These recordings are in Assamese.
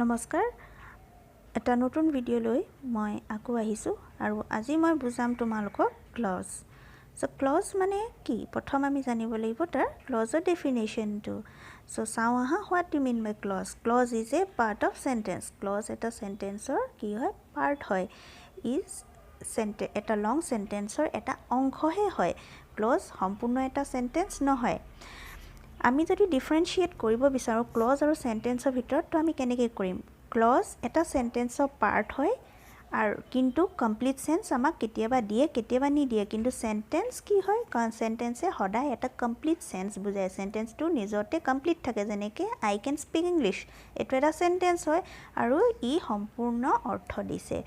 নমস্কাৰ এটা নতুন ভিডিঅ' লৈ মই আকৌ আহিছো আৰু আজি মই বুজাম তোমালোকক ক্লজ সো ক্লজ মানে কি প্ৰথম আমি জানিব লাগিব তাৰ ক্লজৰ ডেফিনেশনটো সো চাও আহা what do mean by clause is a part of sentence clause এটা সেন্টেন্সৰ কি হয় পাৰ্ট হয় ইজ এটা লং সেন্টেন্সৰ এটা অংশহে হয় ক্লজ সম্পূৰ্ণ এটা সেন্টেন্স নহয় আমি যদি ডিফাৰেন্সিয়েট কৰিব বিচাৰো ক্লজ আৰু সেন্টেন্সৰ ভিতৰত তো আমি কেনেকৈ কৰিম ক্লজ এটা সেন্টেন্সৰ পাৰ্ট হয় আৰু কিন্তু কমপ্লিট সেন্স আমাক কেতিয়াবা দিয়ে কেতিয়াবা নিদিয়ে কিন্তু সেন্টেন্স কি হয় কাৰণ সেন্টেন্সে সদায় এটা কমপ্লিট সেন্স বুজায় সেন্টেন্সটো নিজতে কমপ্লিট থাকে যেনেকৈ আই ক্যান স্পিক ইংলিশ এটো এটা সেন্টেন্স হয় আৰু ই সম্পূৰ্ণ অৰ্থ দিছে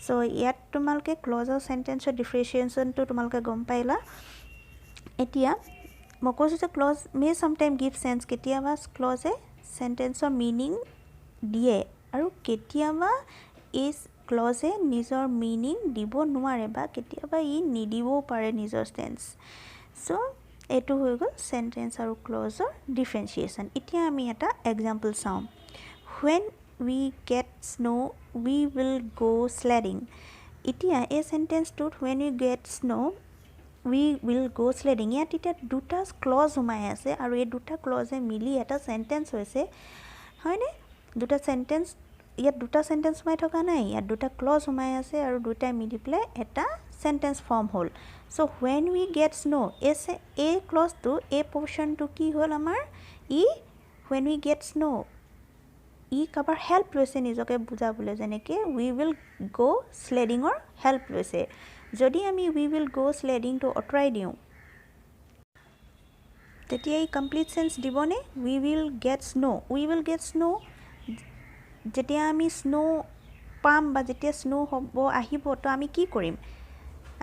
সো ইয়াত তোমালকে ক্লজ আৰু সেন্টেন্সৰ ডিফাৰেন্সিয়েশনটো তোমালকে গম পাইলা এতিয়া মকোজ যে ক্লজ মে সামটাইম গিভ সেন্স কেতিয়াবা ক্লজে সেন্টেন্সৰ মিনিং দিয়ে আৰু কেতিয়াবা ইজ ক্লজে নিজৰ মিনিং দিব নোৱাৰে বা কেতিয়াবা ই নিদিবও পাৰে নিজৰ সেন্স সো এটো হৈ গল সেন্টেন্স আৰু ক্লজৰ ডিফাৰেন্সিয়েশন এতিয়া আমি এটা এক্সাম্পল চাম when we get snow we will go sledding এতিয়া এই সেন্টেন্সটোত when we get snow we will go sledding ইয়াত এটা দুটা ক্লজ সোমাই আছে আৰু এই দুটা ক্লজে মিলি এটা সেন্টেন্স হৈছে হয়নে দুটা সেন্টেন্স ইয়াত দুটা সেন্টেন্স সোমাই থকা নাই ইয়াত দুটা ক্লজ সোমাই আছে আৰু দুটা মিলি প্লে এটা sentence form hall so when we get snow এই ক্লজটো এই পোৰশনটো কি হল আমাৰ ই when we get snow ই কাবাৰ হেল্প লৈছে নিজকে বুজাবলৈ যেনেকৈ we will go sledding or help লৈছে যদি আমি we will go sledding to অটৰাই দিওঁ তেতিয়া এই কমপ্লিট সেন্স দিবনে we will get snow যেতিয়া আমি স্নো পাম বা যেতিয়া স্নো হ'ব আহিব তো আমি কি কৰিম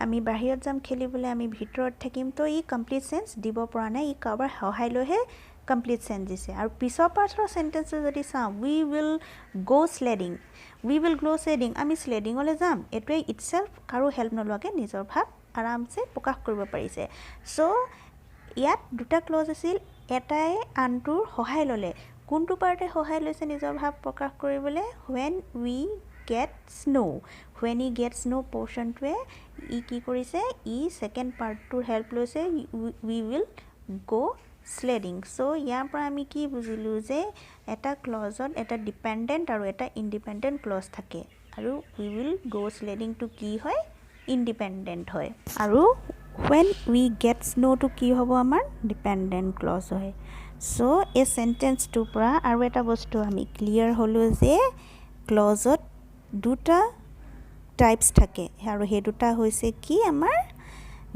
আমি বাহিৰত যাম খেলিবলৈ আমি ভিতৰত থাকিম তো ই কমপ্লিট সেন্স দিব পৰা নাই ই কাবাৰ সহায় লৈহে কমপ্লিট সেন্স দিছে আৰু পিছৰ পাৰ্টৰ সেন্টেন্স যদি চাওঁ we will go sledding আমি স্লেডিংলৈ যাম এটোৱে ইটসেলফ কাৰো হেল্প নলৱাকে নিজৰ ভাৱ আৰামছে প্ৰকাশ কৰিব পাৰিছে সো ইয়াত দুটা ক্লজ আছিল এটাই আনটোৰ সহায় ললে কোনটো পাৰ্টে সহায় লৈছে নিজৰ ভাৱ প্ৰকাশ কৰিবলৈ when we get snow পোৰশনটোৱে ই কি কৰিছে ই সেকেন্ড পাৰ্টটোৰ হেল্প লৈছে we will go sledding so ইয়াৰ পৰা আমি কি বুজিলো যে এটা ক্লজত এটা ডিপেন্ডেন্ট আৰু এটা ইন্ডিপেন্ডেন্ট ক্লজ থাকে আৰু we will go sledding to কি হয় ইন্ডিপেন্ডেন্ট হয় আৰু when we get snow to কি হ'ব আমাৰ ডিপেন্ডেন্ট ক্লজ হয় সো এই সেন্টেন্সটো পৰা আৰু এটা বস্তু আমি ক্লিয়াৰ হলো যে ক্লজত দুটা টাইপস থাকে আৰু হে দুটা হৈছে কি আমাৰ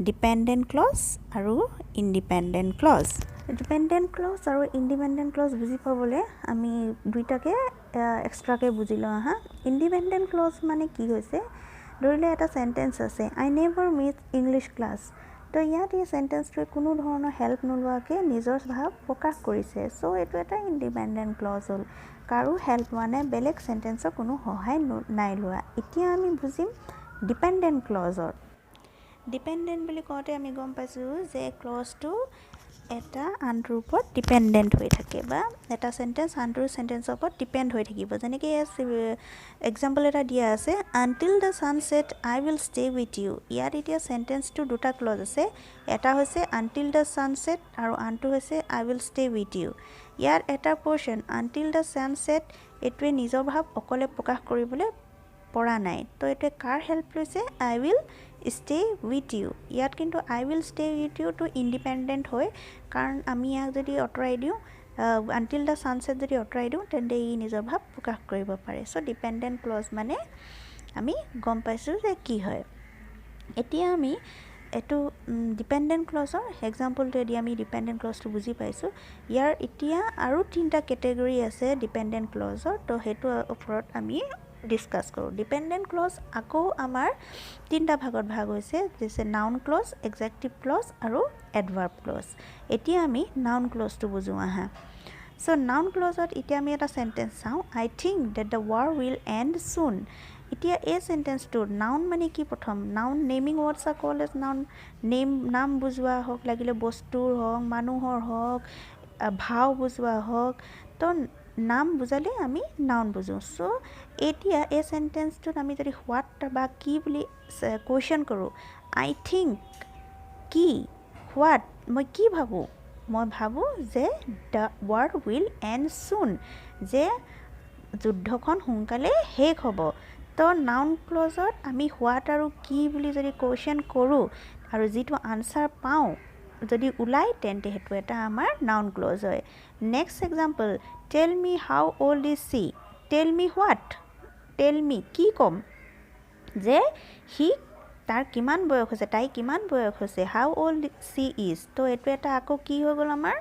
ডিপেন্ডেন্ট ক্লজ আৰু ইন্ডিপেন্ডেন্ট ক্লজ ডিপেন্ডেন্ট ক্লজ আৰু ইন্ডিপেন্ডেন্ট ক্লজ বুজি পাবলৈ আমি দুইটাকে এক্সট্ৰাকে বুজিলো আহা ইন্ডিপেন্ডেন্ট ক্লজ মানে কি হৈছে ধৰিলে এটা সেন্টেন্স আছে I never miss English class তো ইয়াত এই সেন্টেন্সটোৱে কোনো ধৰণৰ হেল্প নলোৱাকে নিজৰ ভাৱ প্ৰকাশ কৰিছে সো এটো এটা ইন্ডিপেন্ডেন্ট ক্লজ হল কাৰো হেল্প মানে বেলেগ সেন্টেন্সৰ কোনো সহায় নাই লোৱা এতিয়া আমি বুজিম ডিপেন্ডেন্ট ক্লজৰ ডিপেন্ডেন্ট বুলি কওঁতে আমি গম পাইছো যে ক্লজটো এটা আনটোৰ ওপৰত ডিপেন্ডেন্ট হৈ থাকে বা এটা সেন্টেন্স আনটোৰ সেন্টেন্সৰ ওপৰত ডিপেন্ড হৈ থাকিব যেনেকৈ এক্সাম্পল এটা দিয়া আছে until the sun set I will stay with you ইয়াত এতিয়া সেন্টেন্সটো দুটা ক্লজ আছে এটা হৈছে until the sun set আৰু আনটো হৈছে I will stay with you ইয়াৰ এটা portion until the sun set এটোৱে নিজৰ ভাৱ অকলে প্ৰকাশ কৰিবলৈ পৰা নাই তো এটো কাৰ হেল্প লৈছে I will stay with you ইয়াত কিন্তু I will stay with you to independent হয় কাৰণ আমি ইয়াক যদি অটৰাই দিওঁ until the sunset যদি অটৰাই দিওঁ তেন্তে ই নিজৰ ভাৱ প্ৰকাশ কৰিব পাৰে সো ডিপেন্ডেন্ট ক্লজ মানে আমি গম পাইছো যে কি হয় এতিয়া আমি এটো ডিপেন্ডেন্ট ক্লজৰ এক্সাম্পলটো দি আমি ডিপেন্ডেন্ট ক্লজটো বুজি পাইছো ইয়াৰ এতিয়া আৰু তিনটা ক্যাটেগৰী আছে ডিপেন্ডেন্ট ক্লজৰ তো হেতু ওপৰত আমি ডিসকাস কৰো ডিপেন্ডেন্ট ক্লজ আকৌ আমাৰ তিনটা ভাগত ভাগ হৈছে যেছে নাউন ক্লজ এডজেক্টিভ ক্লজ আৰু এডভাৰ্ব ক্লজ এতিয়া আমি নাউন ক্লজটো বুজো আহা সো নাউন ক্লজত এতিয়া আমি এটা সেন্টেন্স চাও I think that the war will end soon এতিয়া এই সেন্টেন্সটো নাউন মানে কি প্ৰথম noun naming words are called as noun নাম বুজোৱা হক লাগিলে বস্তুৰ হক মানুহৰ হক ভাও বুজোৱা হক তো নাম বুজালে আমি নাউন বুজো সো এতিয়া এই সেন্টেন্সটোত আমি যদি হোৱাট বা কি বুলি কোৱেশ্চন কৰোঁ আই থিংক কি হোৱাট মই কি ভাবোঁ মই ভাবোঁ যে দ্য ৱাৰ উইল এণ্ড চুন যে যুদ্ধখন সোনকালে শেষ হ'ব তো নাউন ক্লজত আমি হোৱাট আৰু কি বুলি যদি কোৱেশ্চন কৰোঁ আৰু যিটো আনচাৰ পাওঁ যদি ওলায় তেন্তে সেইটো এটা আমাৰ নাউন ক্লজ হয় next example tell me how old is C tell me what tell me কি ক'ম যে সি তাৰ কিমান বয়স হৈছে তাই কিমান বয়স হৈছে হাউ অল্ড চি ইজ তো এইটো এটা আকৌ কি হৈ গ'ল আমাৰ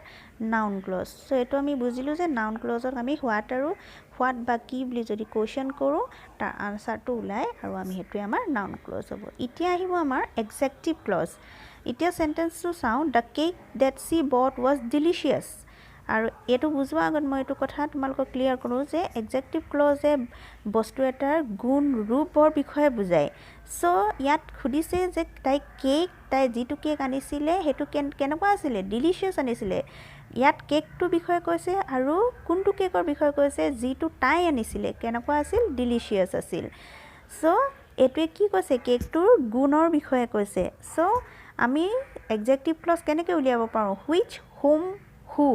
নাউন ক্লজ চ' এইটো আমি বুজিলোঁ যে নাউন ক্লজত আমি হোৱাট আৰু হোৱাট বা কি বুলি যদি কুৱেশ্যন কৰোঁ তাৰ আনচাৰটো ওলায় আৰু আমি সেইটোৱে আমাৰ নাউন ক্লজ হ'ব এতিয়া আহিব আমাৰ এক্সেক্টিভ ক্লজ এতিয়া সেন্টেন্সটো চাওঁ দ্য কেক ডেট চি বট ৱাজ ডিলিচিয়াছ আৰু এইটো বুজোৱাৰ আগত মই এইটো কথা তোমালোকক ক্লিয়াৰ কৰোঁ যে এক্সেক্টিভ ক্লজে বস্তু এটাৰ গুণ ৰূপৰ বিষয়ে বুজায় চ' ইয়াত সুধিছে যে তাই যিটো কেক আনিছিলে সেইটো কেনেকুৱা আছিলে ডিলিচিয়াছ আনিছিলে ইয়াত কেকটোৰ বিষয়ে কৈছে আৰু কোনটো কেকৰ বিষয়ে কৈছে যিটো তাই আনিছিলে কেনেকুৱা আছিল ডিলিচিয়াছ আছিল চ' এইটোৱে কি কৈছে কেকটোৰ গুণৰ বিষয়ে কৈছে চ' আমি এক্সেক্টিভ ক্লজ কেনেকৈ উলিয়াব পাৰোঁ হুইচ হোম হু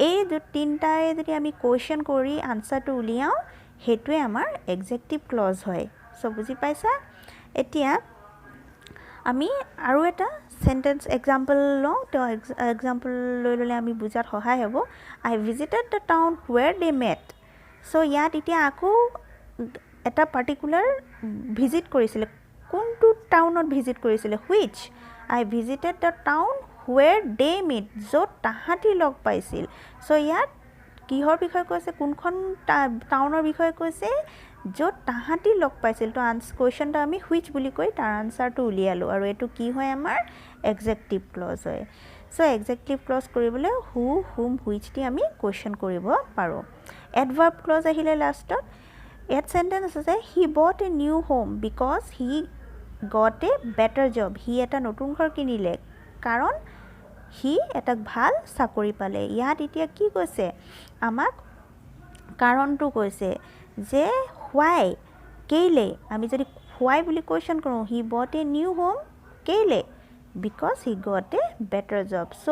এই তিনিটাৰে যদি আমি কুৱেশ্যন কৰি আনচাৰটো উলিয়াওঁ সেইটোৱে আমাৰ এক্সেক্টিভ ক্লজ হয় চ' বুজি পাইছা এতিয়া আমি আৰু এটা সেন্টেন্স এক্সাম্পল লওঁ তো এক্সাম্পল লৈ ল'লে আমি বুজাত সহায় হ'ব I visited the town where they met so' ইয়াত এতিয়া আকৌ এটা পাৰ্টিকুলাৰ ভিজিট কৰিছিলে কোনটো টাউনত ভিজিট কৰিছিলে which I visited the town where they meet য'ত তাহাঁতি লগ পাইছিল চ' ইয়াত কিহৰ বিষয়ে কৈছে কোনখন টাউনৰ বিষয়ে কৈছে য'ত তাহাঁতি লগ পাইছিল তো কুৱেশ্যনটো আমি হুইচ বুলি কৈ তাৰ আনচাৰটো উলিয়ালোঁ আৰু এইটো কি হয় আমাৰ এক্সেক্টিভ ক্লজ হয় চ' এক্সেক্টিভ ক্লজ কৰিবলৈ হু হুম হুইচ দি আমি কুৱেশ্যন কৰিব পাৰোঁ এডভাৰ্ব ক্লজ আহিলে লাষ্টত ইয়াত সেন্টেন্স আছে he bought a new home because he got a better job সি এটা নতুন ঘৰ কিনিলে কাৰণ সি এটা ভাল চাকৰি পালে ইয়াত এতিয়া কি কৈছে আমাক কাৰণটো কৈছে যে হোৱাই কেইলে আমি যদি হোৱাই বুলি কুৱেশ্যন কৰোঁ he bought a new home কেইলে because he got a better job so'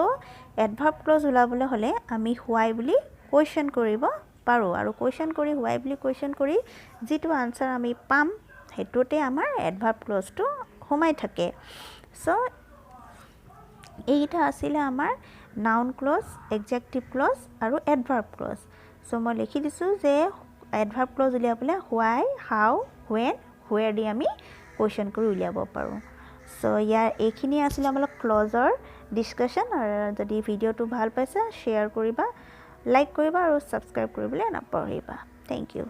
adverb clause ওলাবলৈ হ'লে আমি হোৱাই বুলি কুৱেশ্যন কৰিব পাৰোঁ আৰু কুৱেশ্যন কৰি হোৱাই বুলি কুৱেশ্যন কৰি যিটো আনচাৰ আমি পাম সেইটোতে আমাৰ এডভাৰ্ব ক্লজটো সোমাই থাকে চ' এইকেইটা আছিলে আমাৰ নাউন ক্লজ এক্সেক্টিভ ক্লজ আৰু এডভাৰ্ব ক্লজ চ' মই লিখি দিছোঁ যে এডভাৰ্ব ক্লজ উলিয়াবলৈ হোৱাই হাউ হুৱেন হুৱেৰ দি আমি কুৱেশ্যন কৰি উলিয়াব পাৰোঁ চ' ইয়াৰ এইখিনি আছিলে আমাৰ ক্লজৰ ডিছকাশ্যন আৰু যদি ভিডিঅ'টো ভাল পাইছা শ্বেয়াৰ কৰিবা লাইক কৰিবা আৰু ছাবস্ক্ৰাইব কৰিবলৈ নাপাহৰিবা থেংক ইউ